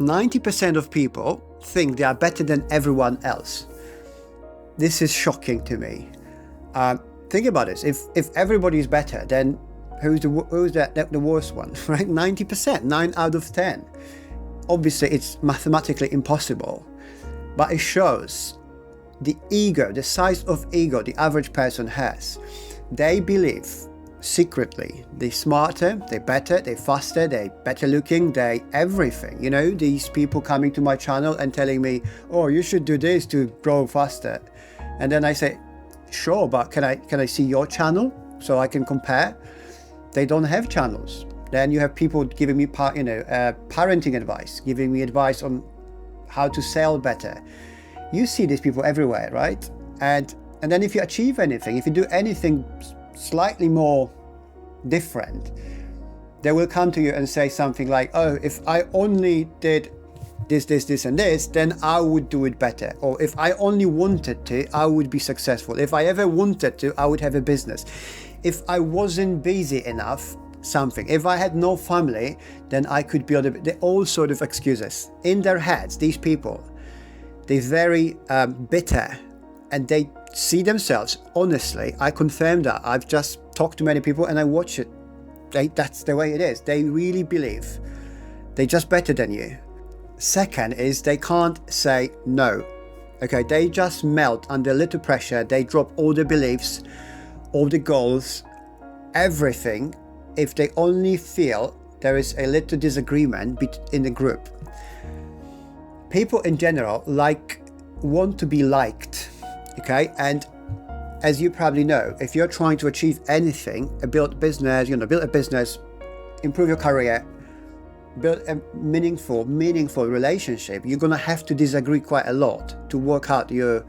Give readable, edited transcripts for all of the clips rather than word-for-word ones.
90% of people think they are better than everyone else. This is shocking to me. Think about this. If everybody is better, then who's the worst one, right? 90%, 9 out of 10. Obviously, it's mathematically impossible, but it shows the ego, the size of ego the average person has. They believe secretly they're smarter, they're better, they're faster, they're better looking, they're everything. You know, these people coming to my channel and telling me, oh, you should do this to grow faster. And then I say, sure, but can I see your channel so I can compare? They don't have channels. Then you have people giving me parenting advice, giving me advice on how to sell better. You see these people everywhere, right? And then if you achieve anything, if you do anything slightly more different, they will come to you and say something like, oh, if I only did this and this, then I would do it better. Or if I only wanted to, I would be successful. If I ever wanted to, I would have a business. If I wasn't busy enough, something. If I had no family, then I could build they're all sort of excuses. In their heads, these people, they're very bitter, and they see themselves, honestly, I confirm that. I've just talked to many people and I watch it. That's the way it is. They really believe they're just better than you. Second is they can't say no. Okay, they just melt under a little pressure. They drop all the beliefs, all the goals, everything, if they only feel there is a little disagreement in the group. People in general want to be liked, okay? And as you probably know, if you're trying to achieve anything, build a business, improve your career, build a meaningful relationship, you're gonna have to disagree quite a lot to work out your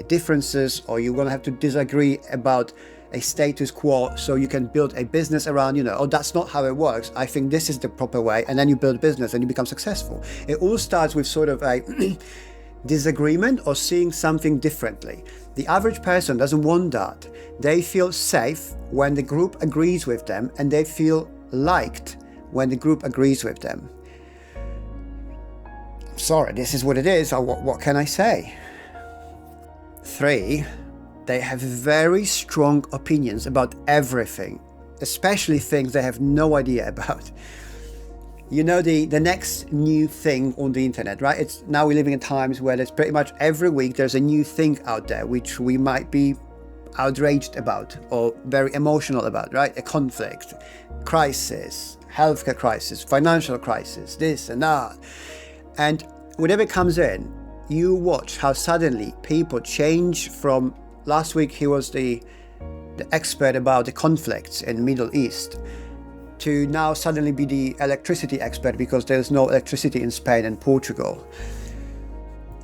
differences, or you're gonna have to disagree about a status quo so you can build a business around, oh, that's not how it works. I think this is the proper way. And then you build a business and you become successful. It all starts with sort of a disagreement or seeing something differently. The average person doesn't want that. They feel safe when the group agrees with them, and they feel liked when the group agrees with them. Sorry, this is what it is. What can I say? 3, they have very strong opinions about everything, especially things they have no idea about. The next new thing on the internet, right? Now we're living in times where there's pretty much every week there's a new thing out there which we might be outraged about or very emotional about, right? A conflict, crisis, healthcare crisis, financial crisis, this and that. And whatever comes in, you watch how suddenly people change from last week he was the expert about the conflicts in Middle East to now suddenly be the electricity expert because there's no electricity in Spain and Portugal.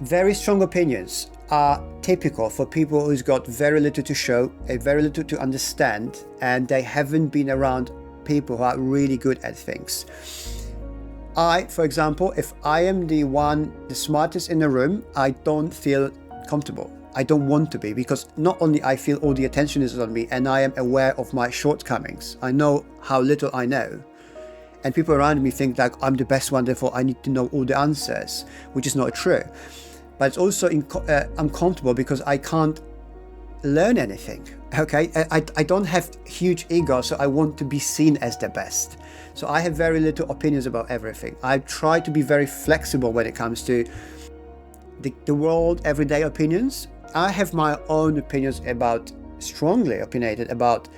Very strong opinions are typical for people who's got very little to show, very little to understand, and they haven't been around people who are really good at things. For example, if I am the smartest in the room, I don't feel comfortable. I don't want to be, because not only I feel all the attention is on me and I am aware of my shortcomings. I know how little I know. And people around me think like I'm the best one, therefore I need to know all the answers, which is not true. But it's also uncomfortable because I can't learn anything, okay? I don't have huge ego, so I want to be seen as the best. So I have very little opinions about everything. I try to be very flexible when it comes to the world, everyday opinions. I have my own opinions strongly opinionated about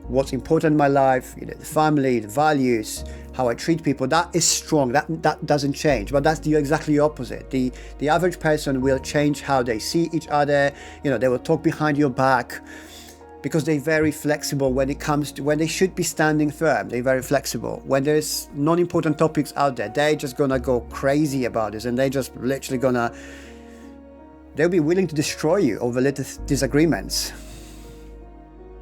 what's important in my life, the family, the values, how I treat people. That is strong, that doesn't change, but that's exactly the opposite. The average person will change how they see each other, they will talk behind your back, because they're very flexible when it comes to when they should be standing firm. They're very flexible. When there's non-important topics out there, they're just gonna go crazy about this, and they're just literally they'll be willing to destroy you over little disagreements.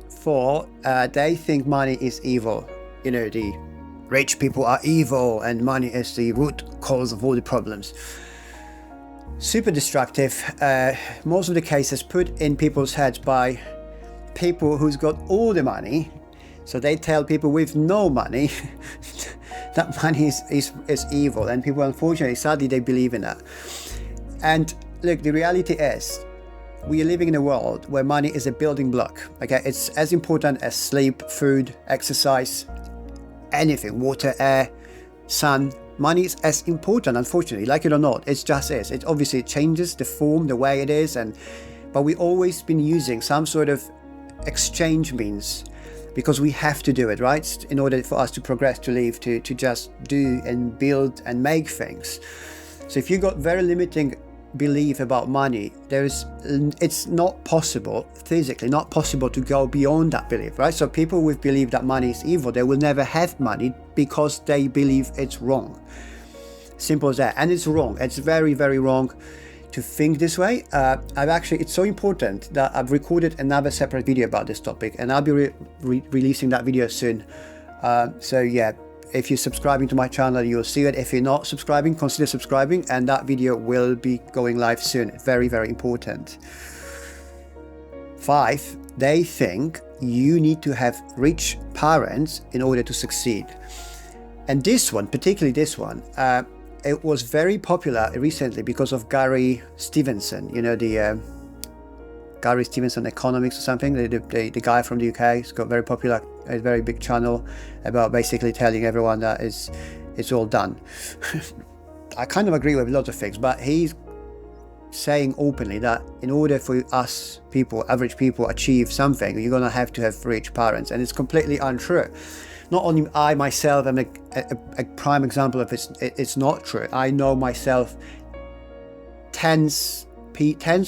4, they think money is evil. The rich people are evil and money is the root cause of all the problems. Super destructive. Most of the cases put in people's heads by people who's got all the money. So they tell people with no money that money is evil, and people, unfortunately, sadly, they believe in that. And look, the reality is, we are living in a world where money is a building block. Okay, it's as important as sleep, food, exercise, anything, water, air, sun. Money is as important, unfortunately, like it or not. It just is. It obviously changes the form, the way it is, but we always been using some sort of exchange means, because we have to do it, right? In order for us to progress, to live, to just do and build and make things. So if you got very limiting belief about money, it's not possible, physically not possible, to go beyond that belief, right? So people with belief that money is evil, they will never have money because they believe it's wrong. Simple as that. And it's wrong. It's very, very wrong to think this way. It's so important that I've recorded another separate video about this topic, and I'll be releasing that video soon. So yeah, if you're subscribing to my channel, you'll see it. If you're not subscribing, consider subscribing, and that video will be going live soon. Very, very important. 5, they think you need to have rich parents in order to succeed. And this one, particularly this one, it was very popular recently because of Gary Stevenson, you know, the Gary Stevenson Economics or something, the guy from the UK. He's got very popular, a very big channel about basically telling everyone that it's all done. I kind of agree with lots of things, but he's saying openly that in order for us people, average people, achieve something, you're gonna have to have rich parents, and it's completely untrue. Not only I myself am a prime example of it's not true. I know myself, tens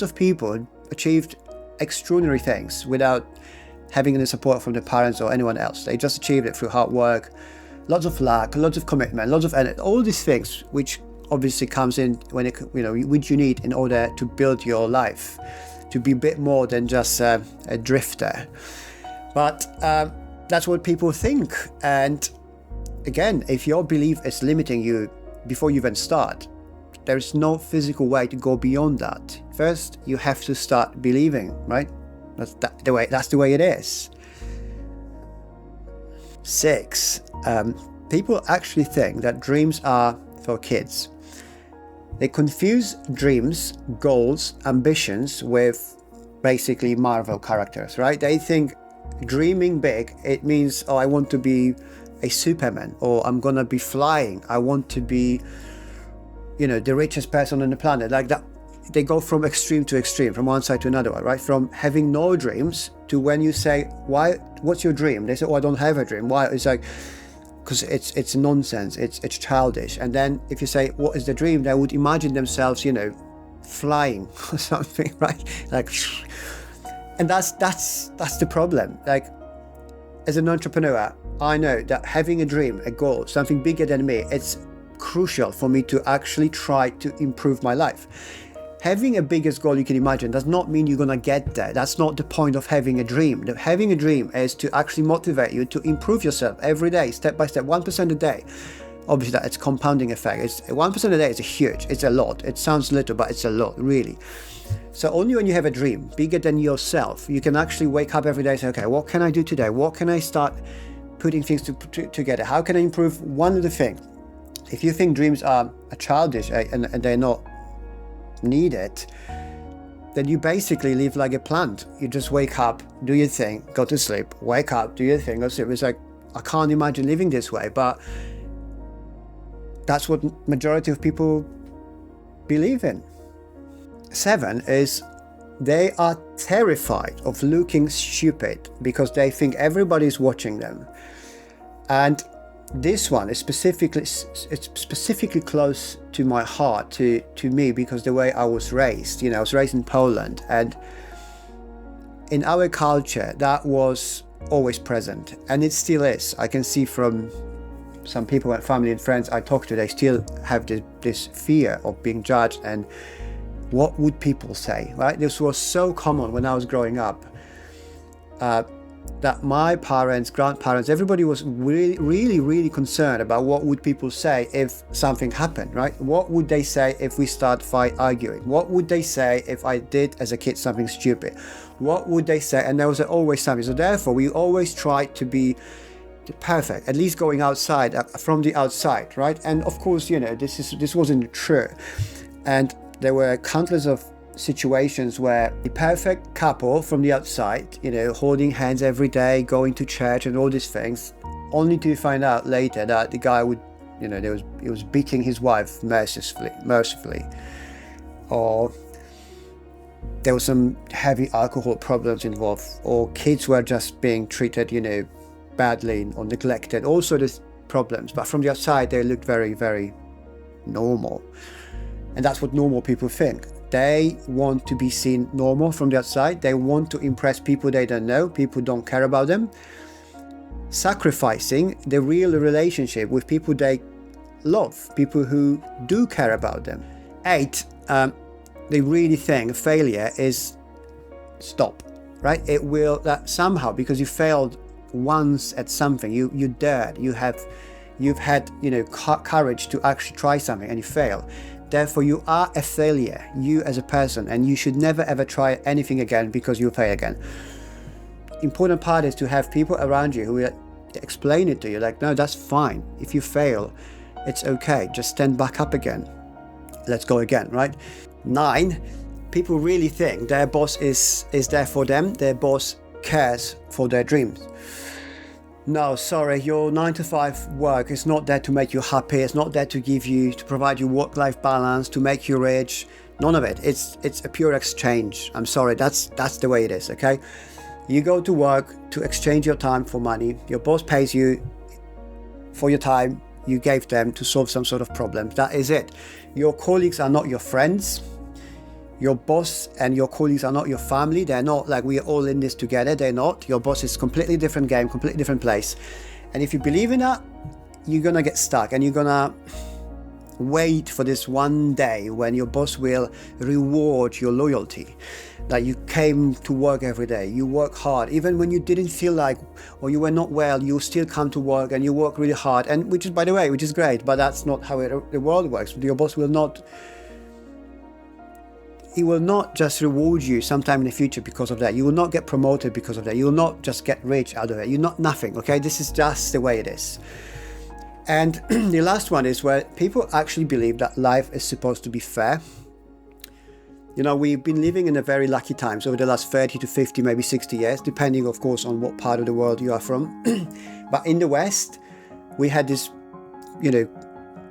of people achieved extraordinary things without having any support from the parents or anyone else. They just achieved it through hard work, lots of luck, lots of commitment, lots of energy, all these things which obviously comes in when which you need in order to build your life, to be a bit more than just a drifter. But that's what people think. And again, if your belief is limiting you before you even start, there's no physical way to go beyond that. First, you have to start believing, right? That's the way it is. 6, people actually think that dreams are for kids. They confuse dreams, goals, ambitions with basically Marvel characters, right? They think dreaming big, it means, oh, I want to be a Superman, or I'm gonna be flying, I want to be, you know, the richest person on the planet. Like that, they go from extreme to extreme, from one side to another one, right? From having no dreams to when you say, why, what's your dream? They say, oh, I don't have a dream. Why? It's like, because it's nonsense, it's childish. And then if you say, what is the dream? They would imagine themselves, you know, flying or something, right? Like, and that's the problem. Like, as an entrepreneur, I know that having a dream, a goal, something bigger than me, it's crucial for me to actually try to improve my life. Having a biggest goal you can imagine does not mean you're gonna get there. That's not the point of having a dream. Having a dream is to actually motivate you to improve yourself every day, step by step, 1% a day. Obviously, it's compounding effect. It's 1% a day is huge. It's a lot. It sounds little, but it's a lot, really. So only when you have a dream bigger than yourself, you can actually wake up every day and say, okay, what can I do today? What can I start putting things together? How can I improve one little thing? If you think dreams are childish and they're not needed, then you basically live like a plant. You just wake up, do your thing, go to sleep, wake up, do your thing, go to sleep. It's like, I can't imagine living this way, but that's what majority of people believe in. 7 is they are terrified of looking stupid because they think everybody's watching them. And this one is specifically close to my heart, to me, because the way I was raised, you know, I was raised in Poland, and in our culture that was always present, and it still is. I can see from some people and family and friends I talk to, they still have this fear of being judged and what would people say, right? This was so common when I was growing up, that my parents, grandparents, everybody was really concerned about what would people say if something happened, right? What would they say if we start arguing? What would they say if I did as a kid something stupid? What would they say? And there was always something. So therefore, we always tried to be perfect, at least going outside, from the outside, right? And of course, this wasn't true. And there were countless of situations where the perfect couple from the outside, holding hands every day, going to church and all these things, only to find out later that the guy would, he was beating his wife mercifully, or there was some heavy alcohol problems involved, or kids were just being treated, badly or neglected, all sorts of problems. But from the outside, they looked very, very normal. And that's what normal people think. They want to be seen normal from the outside. They want to impress people they don't know, people who don't care about them, sacrificing the real relationship with people they love, people who do care about them. 8, they really think failure is stop, right? It will that somehow, because you failed once at something, you dared, you've had courage to actually try something and you fail. Therefore, you are a failure, you as a person, and you should never ever try anything again because you'll fail again. Important part is to have people around you who will explain it to you, like, no, that's fine. If you fail, it's okay. Just stand back up again. Let's go again, right? 9, people really think their boss is there for them. Their boss cares for their dreams. No, sorry, your 9-to-5 work is not there to make you happy. It's not there to provide you work-life balance, to make you rich. None of it. It's a pure exchange. I'm sorry, that's the way it is, okay? You go to work to exchange your time for money. Your boss pays you for your time you gave them to solve some sort of problem. That is it. Your colleagues are not your friends. Your boss and your colleagues are not your family. They're not like we're all in this together. They're not. Your boss is completely different game, completely different place. And if you believe in that, you're going to get stuck and you're going to wait for this one day when your boss will reward your loyalty. That you came to work every day, you work hard, even when you didn't feel like, or you were not well, you still come to work and you work really hard. And which is, by the way, which is great, but that's not how the world works. Your boss will not just reward you sometime in the future because of that. You will not get promoted because of that. You will not just get rich out of it. You're not nothing, okay? This is just the way it is. And the last one is where people actually believe that life is supposed to be fair. We've been living in a very lucky times over the last 30 to 50, maybe 60 years, depending, of course, on what part of the world you are from. But in the West, we had this,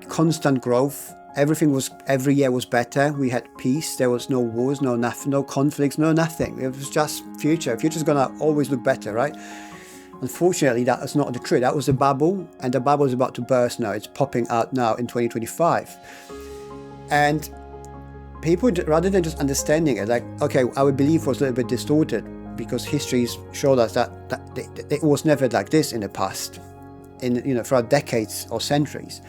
constant growth. Every year was better. We had peace. There was no wars, no nothing, no conflicts, no nothing. It was just future. Future's going to always look better, right? Unfortunately, that is not the truth. That was a bubble, and the bubble is about to burst now. It's popping out now in 2025. And people, rather than just understanding it, like, okay, our belief was a little bit distorted because history showed us that it was never like this in the past, throughout decades or centuries.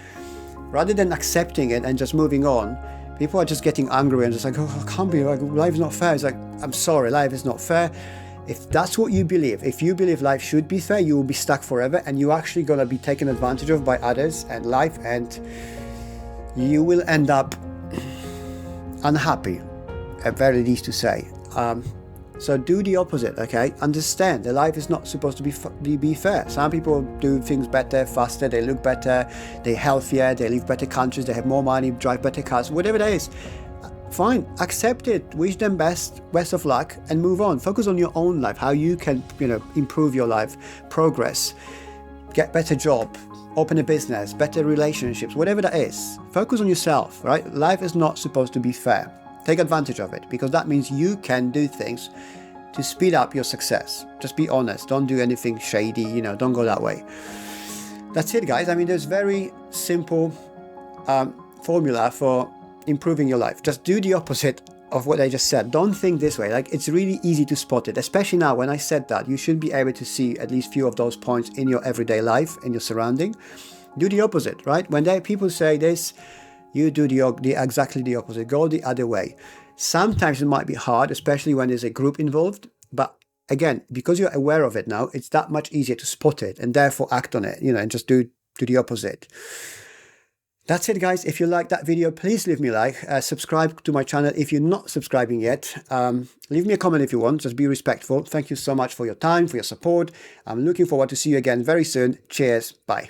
Rather than accepting it and just moving on, people are just getting angry and just like, oh, it can't be, like, life is not fair. It's like, I'm sorry, life is not fair. If that's what you believe, if you believe life should be fair, you will be stuck forever and you're actually going to be taken advantage of by others and life, and you will end up unhappy, at very least to say. So do the opposite, okay? Understand that life is not supposed to be fair. Some people do things better, faster, they look better, they're healthier, they live better countries, they have more money, drive better cars, whatever that is. Fine, accept it, wish them best of luck, and move on. Focus on your own life, how you can, improve your life, progress, get better job, open a business, better relationships, whatever that is. Focus on yourself, right? Life is not supposed to be fair. Take advantage of it, because that means you can do things to speed up your success. Just be honest. Don't do anything shady, don't go that way. That's it, guys. I mean, there's very simple formula for improving your life. Just do the opposite of what I just said. Don't think this way. Like, it's really easy to spot it, especially now when I said that. You should be able to see at least few of those points in your everyday life, in your surrounding. Do the opposite, right? When people say this, you do exactly the opposite. Go the other way. Sometimes it might be hard, especially when there's a group involved. But again, because you're aware of it now, it's that much easier to spot it and therefore act on it, and just do the opposite. That's it, guys. If you like that video, please leave me a like. Subscribe to my channel if you're not subscribing yet. Leave me a comment if you want. Just be respectful. Thank you so much for your time, for your support. I'm looking forward to see you again very soon. Cheers. Bye.